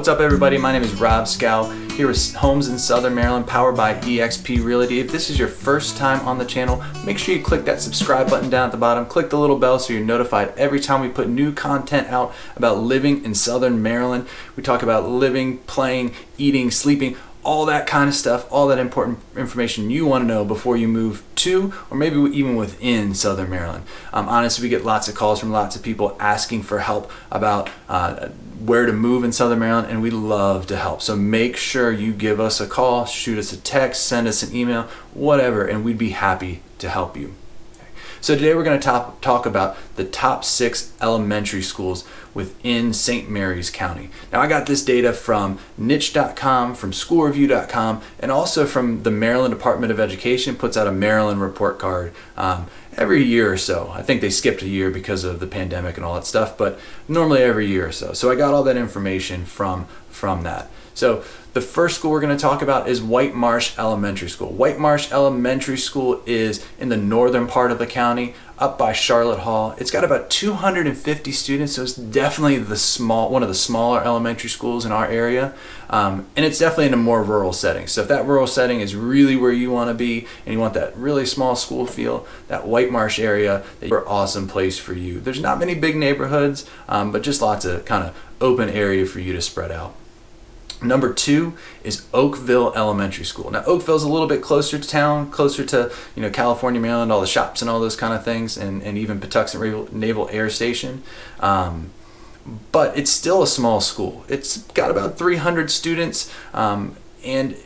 What's up everybody, my name is Rob Schou, here with Homes in Southern Maryland, powered by EXP Realty. If this is your first time on the channel, make sure you click that subscribe button down at the bottom, click the little bell so you're notified every time we put new content out about living in Southern Maryland. We talk about living, playing, eating, sleeping, all that kind of stuff, all that important information you want to know before you move to, or maybe even within Southern Maryland. Honestly, we get lots of calls from lots of people asking for help about where to move in Southern Maryland, and we love to help. So make sure you give us a call, shoot us a text, send us an email, whatever, and we'd be happy to help you. So today we're going to talk about the top 6 elementary schools within St. Mary's County. Now I got this data from niche.com, from schoolreview.com, and also from the Maryland Department of Education puts out a Maryland report card every year or so. I think they skipped a year because of the pandemic and all that stuff, but normally every year or so. So I got all that information from that. So the first school we're going to talk about is White Marsh Elementary School. White Marsh Elementary School is in the northern part of the county, up by Charlotte Hall. It's got about 250 students, so it's definitely one of the smaller elementary schools in our area, and it's definitely in a more rural setting. So if that rural setting is really where you want to be and you want that really small school feel, that White Marsh area is an awesome place for you. There's not many big neighborhoods, but just lots of kind of open area for you to spread out. Number 2 is Oakdale Elementary School. Now Oakville's a little bit closer to town, closer to California, Maryland, all the shops and all those kind of things, and even Patuxent River Naval Air Station. But it's still a small school. It's got about 300 students, and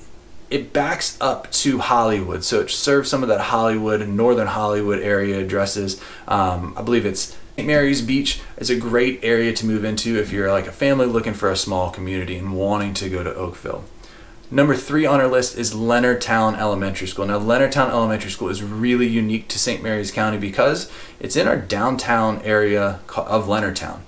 it backs up to Hollywood, so it serves some of that Hollywood, northern Hollywood area addresses. I believe it's St. Mary's Beach is a great area to move into if you're like a family looking for a small community and wanting to go to Oakville. Number 3 on our list is Leonardtown Elementary School. Now Leonardtown Elementary School is really unique to St. Mary's County because it's in our downtown area of Leonardtown.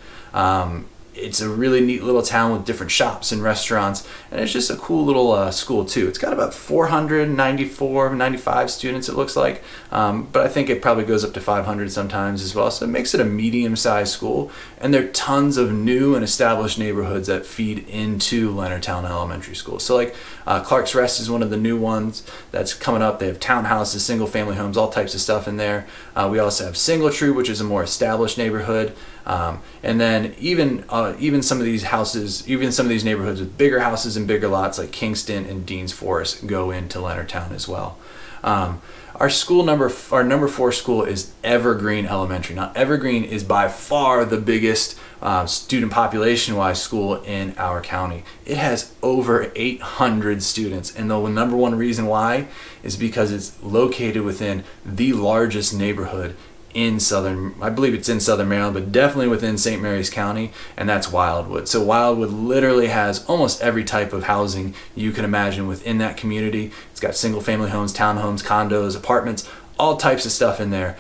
It's a really neat little town with different shops and restaurants, and it's just a cool little school too. It's got about 95 students, it looks like, but I think it probably goes up to 500 sometimes as well, so it makes it a medium-sized school, and there are tons of new and established neighborhoods that feed into Leonardtown Elementary School. So like Clark's Rest is one of the new ones that's coming up. They have townhouses, single-family homes, all types of stuff in there. We also have Singletree, which is a more established neighborhood. And then even some of these houses, even some of these neighborhoods with bigger houses and bigger lots like Kingston and Dean's Forest go into Leonardtown as well. Our number 4 school is Evergreen Elementary. Now Evergreen is by far the biggest student population-wise school in our county. It has over 800 students, and the number one reason why is because it's located within the largest neighborhood in I believe it's in Southern Maryland, but definitely within St. Mary's County, and that's Wildwood. So Wildwood literally has almost every type of housing you can imagine within that community. It's got single family homes, townhomes, condos, apartments, all types of stuff in there.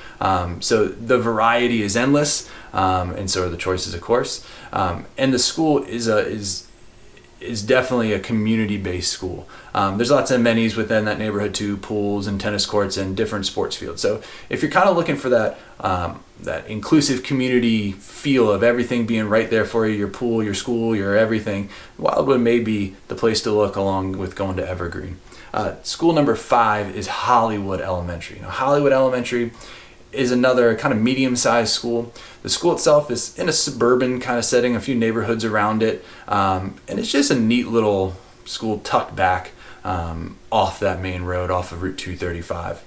So the variety is endless, and so are the choices, of course. And the school is definitely a community-based school. There's lots of amenities within that neighborhood too, pools and tennis courts and different sports fields. So if you're kind of looking for that inclusive community feel of everything being right there for you, your pool, your school, your everything, Wildwood may be the place to look along with going to Evergreen. School number 5 is Hollywood Elementary. Now Hollywood Elementary is another kind of medium-sized school. The school itself is in a suburban kind of setting, a few neighborhoods around it, and it's just a neat little school tucked back off that main road, off of Route 235.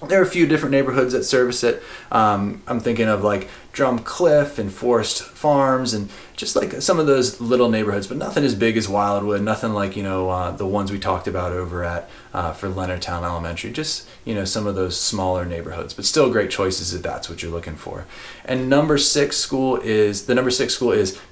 There are a few different neighborhoods that service it. I'm thinking of like Drum Cliff and Forest Farms and just like some of those little neighborhoods, but nothing as big as Wildwood, nothing like, the ones we talked about over at for Leonardtown Elementary, just, some of those smaller neighborhoods, but still great choices if that's what you're looking for. And the number 6 school is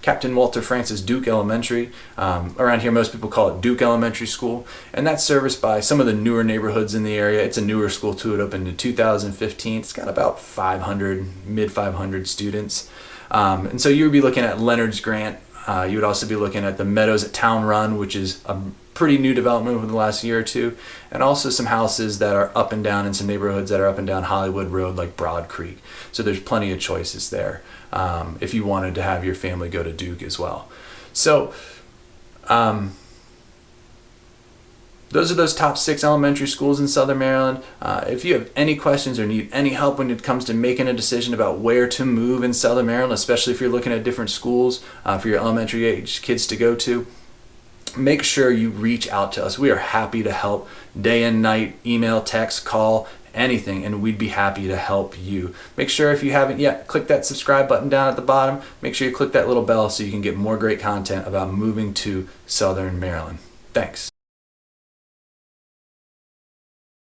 Captain Walter Francis Duke Elementary. Around here, most people call it Duke Elementary School, and that's serviced by some of the newer neighborhoods in the area. It's a newer school too. It opened in 2015. It's got about 500, mid 500 students. And so you would be looking at Leonard's Grant. You would also be looking at the Meadows at Town Run, which is a pretty new development within the last year or two, and also some houses that are up and down in some neighborhoods that are up and down Hollywood Road like Broad Creek. So there's plenty of choices there if you wanted to have your family go to Duke as well. So Those are those top 6 elementary schools in Southern Maryland. If you have any questions or need any help when it comes to making a decision about where to move in Southern Maryland, especially if you're looking at different schools for your elementary age kids to go to, make sure you reach out to us. We are happy to help day and night, email, text, call, anything, and we'd be happy to help you. Make sure if you haven't yet, click that subscribe button down at the bottom. Make sure you click that little bell so you can get more great content about moving to Southern Maryland. Thanks.